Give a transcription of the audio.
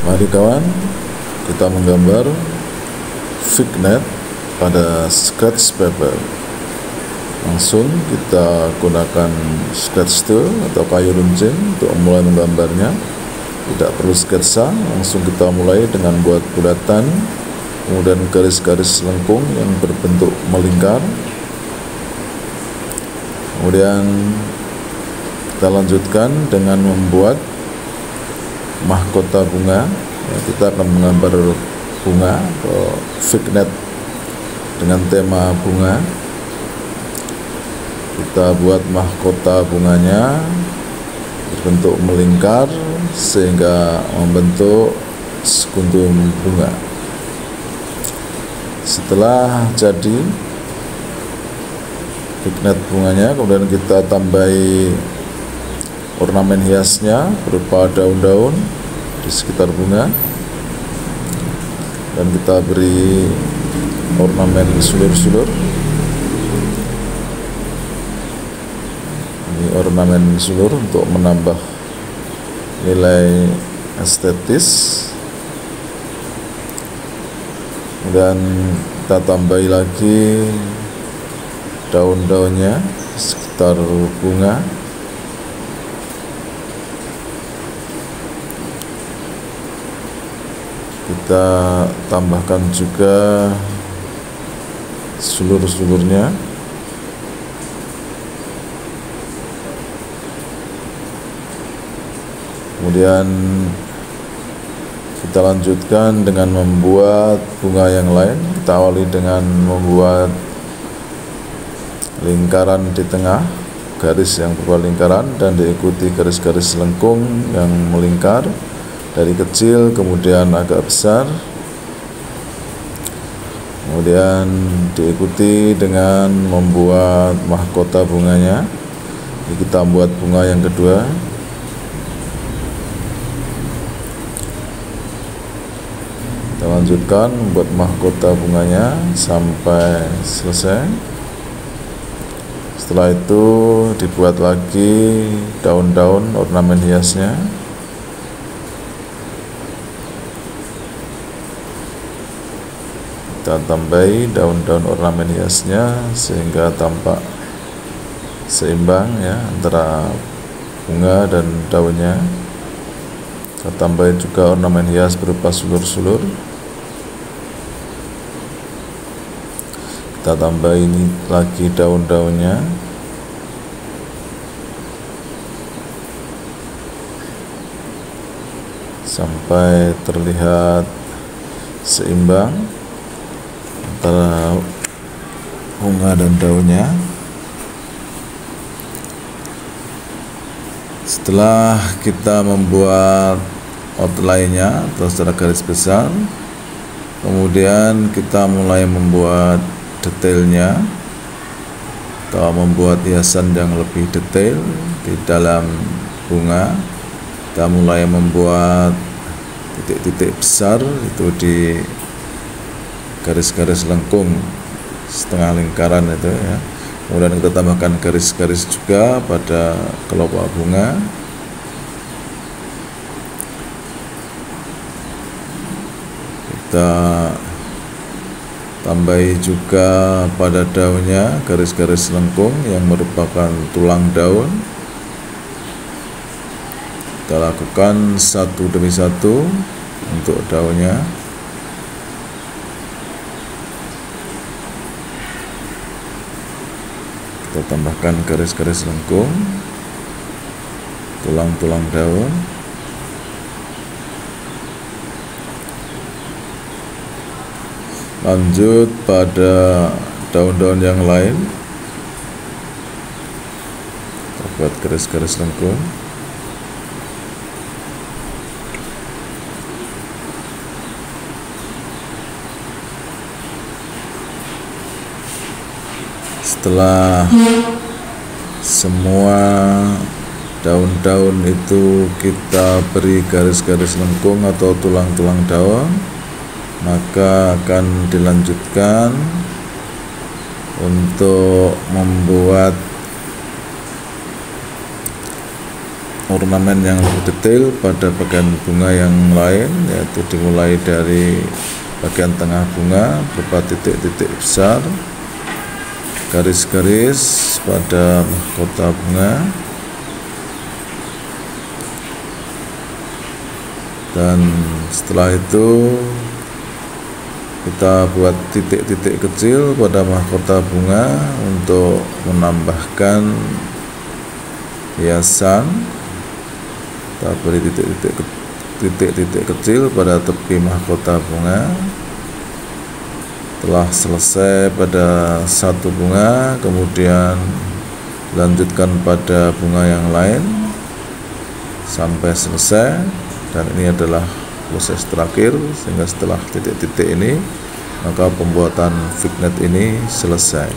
Mari kawan, kita menggambar vignette pada sketch paper. Langsung kita gunakan sketch tool atau kayu runcing untuk mulai menggambarnya. Tidak perlu sketsa, langsung kita mulai dengan buat bulatan, kemudian garis-garis lengkung yang berbentuk melingkar. Kemudian kita lanjutkan dengan membuat mahkota bunga. Kita akan menggambar bunga atau vignette dengan tema bunga. Kita buat mahkota bunganya berbentuk melingkar sehingga membentuk sekuntum bunga. Setelah jadi vignette bunganya, kemudian kita tambahi ornamen hiasnya berupa daun-daun di sekitar bunga, dan kita beri ornamen sulur-sulur. Ini ornamen sulur untuk menambah nilai estetis. Dan kita tambahi lagi daun-daunnya di sekitar bunga. Kita tambahkan juga sulur-sulurnya. Kemudian kita lanjutkan dengan membuat bunga yang lain. Kita awali dengan membuat lingkaran di tengah, garis yang berupa lingkaran, dan diikuti garis-garis lengkung yang melingkar dari kecil kemudian agak besar. Kemudian diikuti dengan membuat mahkota bunganya. Jadi kita membuat bunga yang kedua. Kita lanjutkan membuat mahkota bunganya sampai selesai. Setelah itu dibuat lagi daun-daun ornamen hiasnya. Kita tambahi daun-daun ornamen hiasnya sehingga tampak seimbang ya antara bunga dan daunnya. Kita tambahi juga ornamen hias berupa sulur-sulur. Kita tambahin lagi daun-daunnya. Sampai terlihat seimbang antara bunga dan daunnya. Setelah kita membuat outline-nya atau secara garis besar, kemudian kita mulai membuat detailnya atau membuat hiasan yang lebih detail di dalam bunga. Kita mulai membuat titik-titik besar itu di garis-garis lengkung setengah lingkaran itu ya. Kemudian kita tambahkan garis-garis juga pada kelopak bunga. Kita tambahi juga pada daunnya garis-garis lengkung yang merupakan tulang daun. Kita lakukan satu demi satu untuk daunnya. Kita tambahkan garis-garis lengkung, tulang-tulang daun. Lanjut pada daun-daun yang lain. Kita buat garis-garis lengkung. Setelah semua daun-daun itu kita beri garis-garis lengkung atau tulang-tulang daun, maka akan dilanjutkan untuk membuat ornamen yang lebih detail pada bagian bunga yang lain, yaitu dimulai dari bagian tengah bunga berupa titik-titik besar, garis-garis pada mahkota bunga, dan setelah itu kita buat titik-titik kecil pada mahkota bunga untuk menambahkan hiasan. Kita beri titik-titik kecil pada tepi mahkota bunga. Setelah selesai pada satu bunga, kemudian lanjutkan pada bunga yang lain sampai selesai, dan ini adalah proses terakhir, sehingga setelah titik-titik ini maka pembuatan vignet ini selesai.